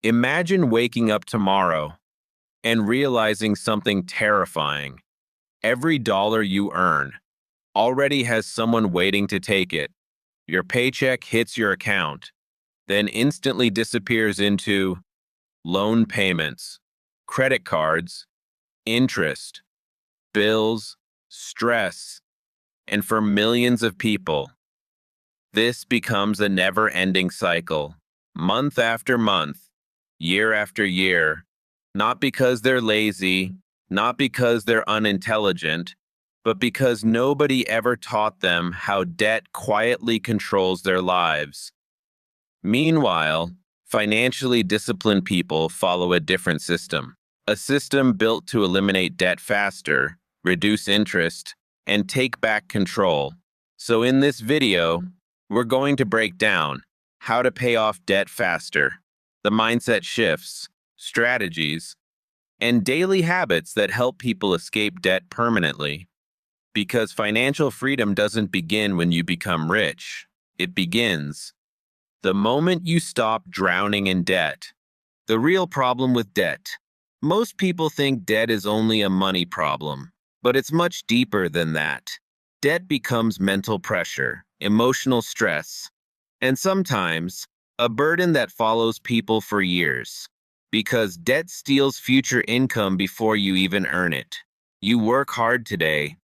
Imagine waking up tomorrow and realizing something terrifying. Every dollar you earn already has someone waiting to take it. Your paycheck hits your account, then instantly disappears into loan payments, credit cards, interest, bills, stress, and for millions of people, this becomes a never-ending cycle, month after month, year after year, not because they're lazy, not because they're unintelligent, but because nobody ever taught them how debt quietly controls their lives. Meanwhile, financially disciplined people follow a different system, a system built to eliminate debt faster, reduce interest, and take back control. So in this video, we're going to break down how to pay off debt faster, the mindset shifts, strategies, and daily habits that help people escape debt permanently. Because financial freedom doesn't begin when you become rich. It begins the moment you stop drowning in debt. The real problem with debt. Most people think debt is only a money problem, but it's much deeper than that. Debt becomes mental pressure, emotional stress, and sometimes a burden that follows people for years. Because debt steals future income before you even earn it. You work hard today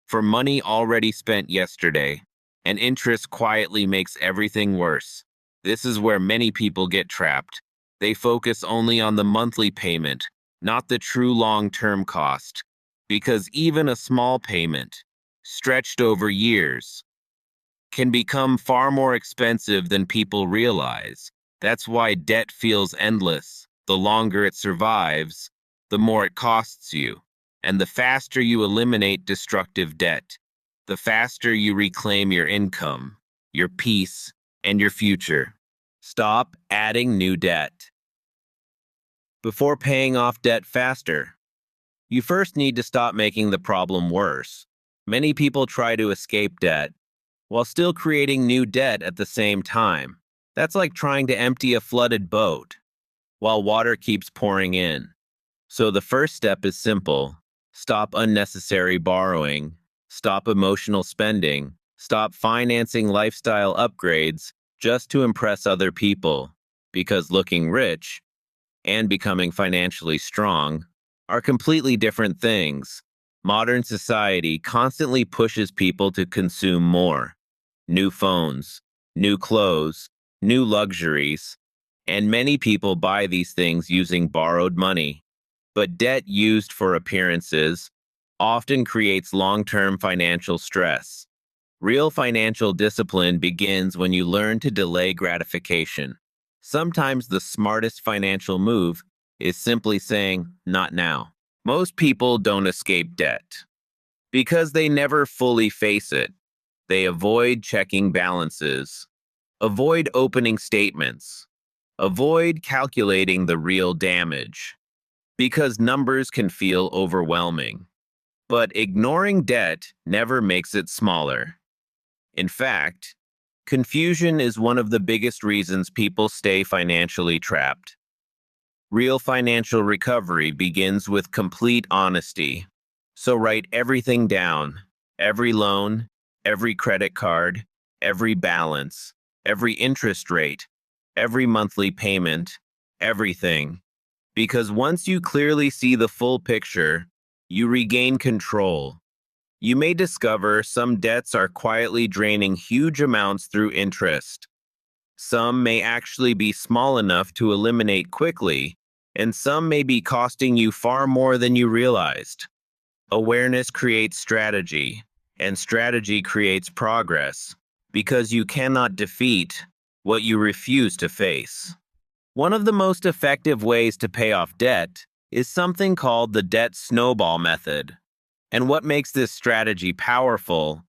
for money already spent yesterday, and interest quietly makes everything worse. This is where many people get trapped. They focus only on the monthly payment, not the true long-term cost. Because even a small payment, stretched over years, can become far more expensive than people realize. That's why debt feels endless. The longer it survives, the more it costs you. And the faster you eliminate destructive debt, the faster you reclaim your income, your peace, and your future. Stop adding new debt. Before paying off debt faster, you first need to stop making the problem worse. Many people try to escape debt while still creating new debt at the same time. That's like trying to empty a flooded boat while water keeps pouring in. So the first step is simple. Stop unnecessary borrowing. Stop emotional spending. Stop financing lifestyle upgrades just to impress other people. Because looking rich and becoming financially strong are completely different things. Modern society constantly pushes people to consume more. New phones, new clothes, new luxuries, and many people buy these things using borrowed money. But debt used for appearances often creates long-term financial stress. Real financial discipline begins when you learn to delay gratification. Sometimes the smartest financial move is simply saying, not now. Most people don't escape debt because they never fully face it. They avoid checking balances, avoid opening statements, avoid calculating the real damage, because numbers can feel overwhelming. But ignoring debt never makes it smaller. In fact, confusion is one of the biggest reasons people stay financially trapped. Real financial recovery begins with complete honesty. So write everything down, every loan, every credit card, every balance, every interest rate, every monthly payment, everything. Because once you clearly see the full picture, you regain control. You may discover some debts are quietly draining huge amounts through interest. Some may actually be small enough to eliminate quickly, and some may be costing you far more than you realized. Awareness creates strategy, and strategy creates progress, because you cannot defeat what you refuse to face. One of the most effective ways to pay off debt is something called the debt snowball method. And what makes this strategy powerful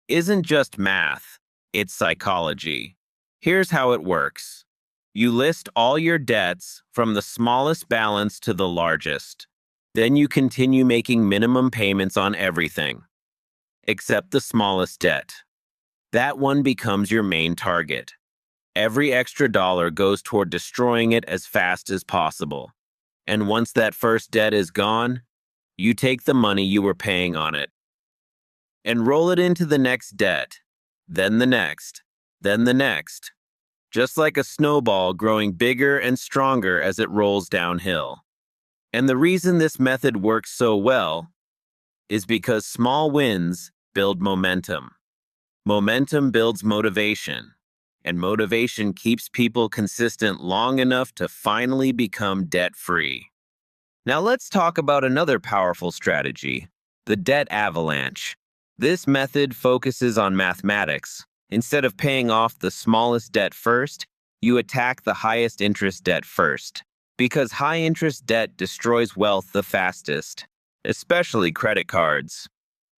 isn't just math, it's psychology. Here's how it works. You list all your debts from the smallest balance to the largest. Then you continue making minimum payments on everything, except the smallest debt. That one becomes your main target. Every extra dollar goes toward destroying it as fast as possible. And once that first debt is gone, you take the money you were paying on it and roll it into the next debt, then the next, then the next, just like a snowball growing bigger and stronger as it rolls downhill. And the reason this method works so well is because small wins build momentum. Momentum builds motivation, and motivation keeps people consistent long enough to finally become debt-free. Now let's talk about another powerful strategy, the debt avalanche. This method focuses on mathematics. Instead of paying off the smallest debt first, you attack the highest interest debt first, because high interest debt destroys wealth the fastest, especially credit cards.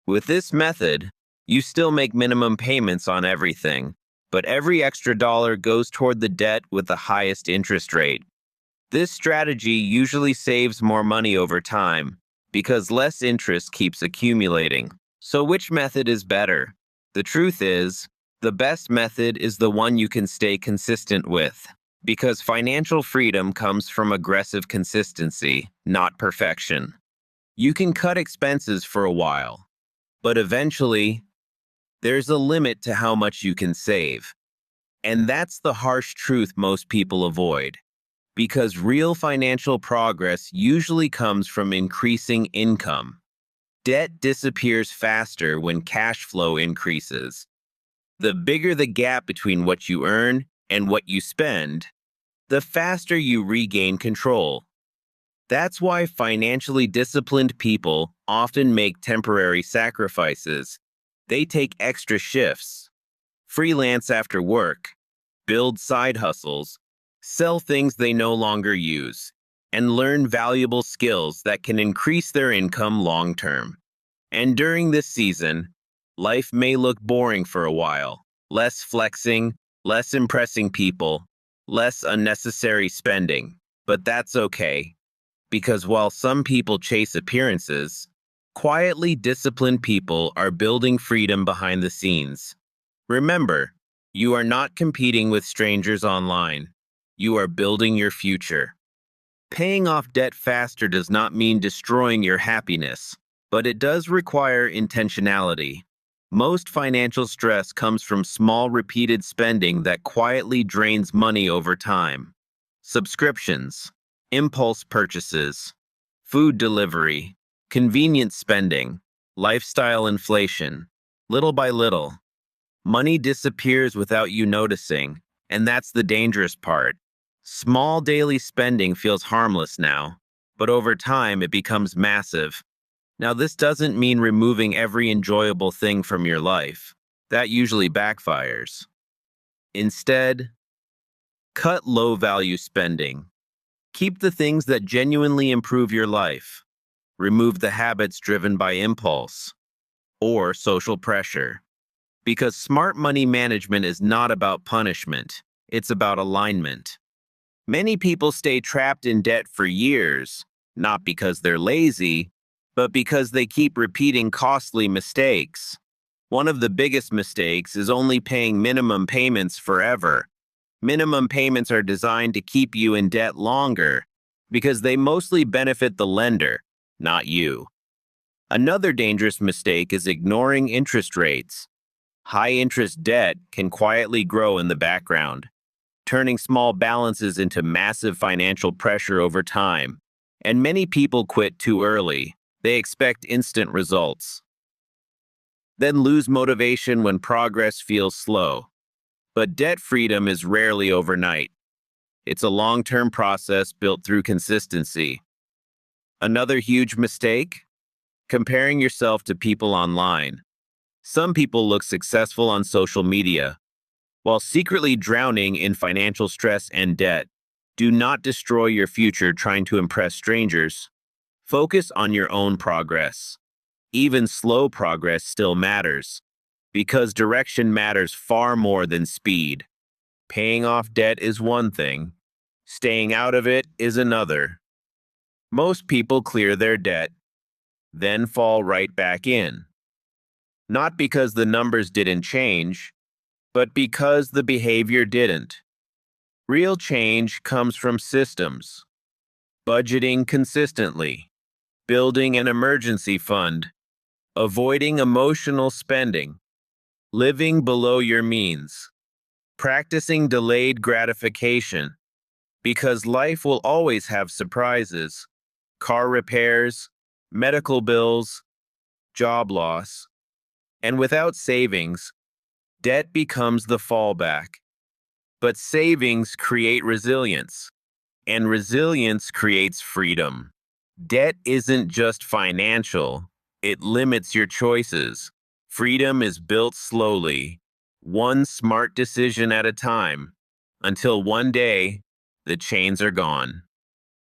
With this method, you still make minimum payments on everything, but every extra dollar goes toward the debt with the highest interest rate. This strategy usually saves more money over time, because less interest keeps accumulating. So which method is better? The truth is, the best method is the one you can stay consistent with, because financial freedom comes from aggressive consistency, not perfection. You can cut expenses for a while, but eventually, there's a limit to how much you can save. And that's the harsh truth most people avoid, because real financial progress usually comes from increasing income. Debt disappears faster when cash flow increases. The bigger the gap between what you earn and what you spend, the faster you regain control. That's why financially disciplined people often make temporary sacrifices. They take extra shifts, freelance after work, build side hustles, sell things they no longer use, and learn valuable skills that can increase their income long term. And during this season, life may look boring for a while. Less flexing, less impressing people, less unnecessary spending. But that's okay, because while some people chase appearances, quietly disciplined people are building freedom behind the scenes. Remember, you are not competing with strangers online. You are building your future. Paying off debt faster does not mean destroying your happiness, but it does require intentionality. Most financial stress comes from small repeated spending that quietly drains money over time. Subscriptions, impulse purchases, food delivery, convenience spending, lifestyle inflation. Little by little, money disappears without you noticing, and that's the dangerous part. Small daily spending feels harmless now, but over time it becomes massive. Now, this doesn't mean removing every enjoyable thing from your life. That usually backfires. Instead, cut low-value spending. Keep the things that genuinely improve your life. Remove the habits driven by impulse or social pressure. Because smart money management is not about punishment, it's about alignment. Many people stay trapped in debt for years, not because they're lazy, but because they keep repeating costly mistakes. One of the biggest mistakes is only paying minimum payments forever. Minimum payments are designed to keep you in debt longer because they mostly benefit the lender, not you. Another dangerous mistake is ignoring interest rates. High interest debt can quietly grow in the background, turning small balances into massive financial pressure over time. And many people quit too early. They expect instant results, then lose motivation when progress feels slow. But debt freedom is rarely overnight. It's a long-term process built through consistency. Another huge mistake? Comparing yourself to people online. Some people look successful on social media, while secretly drowning in financial stress and debt. Do not destroy your future trying to impress strangers. Focus on your own progress. Even slow progress still matters, because direction matters far more than speed. Paying off debt is one thing, staying out of it is another. Most people clear their debt, then fall right back in. Not because the numbers didn't change, but because the behavior didn't. Real change comes from systems, budgeting consistently, building an emergency fund, avoiding emotional spending, living below your means, practicing delayed gratification, because life will always have surprises, car repairs, medical bills, job loss, and without savings, debt becomes the fallback. But savings create resilience, and resilience creates freedom. Debt isn't just financial, it limits your choices. Freedom is built slowly, one smart decision at a time, until one day the chains are gone.